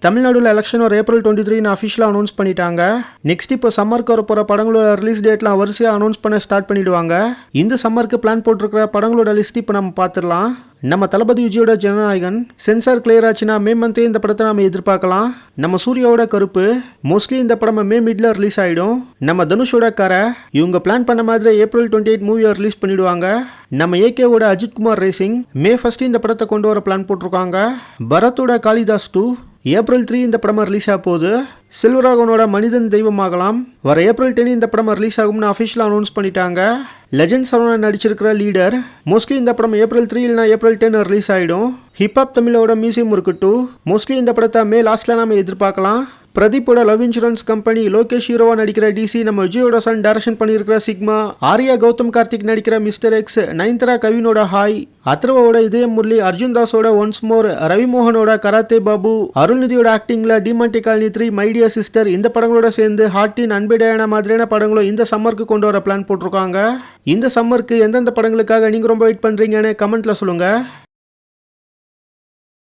தமிழ்நாடுல எலெக்ஷன் ஒரு ஏப்ரல் 23 அஃபிஷியலாக அனௌன்ஸ் பண்ணிட்டாங்க. நெக்ஸ்ட் இப்போ சம்மருக்கு வர போகிற படங்களோட ரிலீஸ் டேட்லாம் வரிசையாக அனௌன்ஸ் பண்ண ஸ்டார்ட் பண்ணிடுவாங்க. இந்த சம்மருக்கு பிளான் போட்டிருக்கிற படங்களோட லிஸ்ட் இப்போ நம்ம பார்த்துடலாம். நம்ம தளபதி விஜயோட ஜனநாயகன் சென்சார் கிளியர் ஆச்சுன்னா மே மந்தே இந்த படத்தை நம்ம எதிர்பார்க்கலாம். நம்ம சூர்யாவோட கருப்பு மோஸ்ட்லி இந்த படம் மே மிட்ல ரிலீஸ் ஆகிடும். நம்ம தனுஷோட கரை இவங்க பிளான் பண்ண மாதிரி ஏப்ரல் 28 மூவியை ரிலீஸ் பண்ணிடுவாங்க. நம்ம ஏகேவோட அஜித்குமார் ரேசிங் மே 1 இந்த படத்தை கொண்டு வர பிளான் போட்டிருக்காங்க. பரத்தோட காளிதாஸ் 2 ஏப்ரல் 3 இந்த படம் ரிலீஸ் ஆக போகுது. செல்வராகவனோட மனிதன் தெய்வமாகலாம் வர ஏப்ரல் 10 இந்த படம் ரிலீஸ் ஆகும்னு அஃபிஷியலாக அனௌன்ஸ் பண்ணிட்டாங்க. லெஜண்ட் சரவணன் நடிச்சிருக்கிற லீடர் மோஸ்ட்லி இந்த படம் ஏப்ரல் 3 இல்லைனா ஏப்ரல் 10 ரிலீஸ் ஆகிடும். ஹிப்ஹாப் தமிழோட மியூசியம் இருக்கட்டும் மோஸ்ட்லி இந்த படத்தை மே லாஸ்ட்ல நாம எதிர்பார்க்கலாம். பிரதீப்போட லவ் இன்சூரன்ஸ் கம்பெனி லோகேஷ் ஹீரோவா நடிக்கிற டிசி, நம்ம விஜயோட சன் டைரக்ஷன் பண்ணியிருக்கிற சிக்மா, ஆர்யா கௌதம் கார்த்திக் நடிக்கிற மிஸ்டர் எக்ஸ், நயன்தாரா கவினோட ஹாய், அத்ரவாவோட இதயம் முரளி, அர்ஜுன் தாஸோட ஒன்ஸ் மோர், ரவிமோகனோட கராத்தே பாபு, அருள்நிதியோட ஆக்டிங்ல Demonte colony 3, my dear sister இந்த படங்களோட சேர்ந்து ஹார்டின், அன்பே டயானா மாதிரியான படங்களும் இந்த சம்மருக்கு கொண்டு வர பிளான் போட்டிருக்காங்க. இந்த சம்மருக்கு எந்தெந்த படங்களுக்காக நீங்க ரொம்ப வெயிட் பண்றீங்கன்னு கமெண்ட்ல சொல்லுங்க.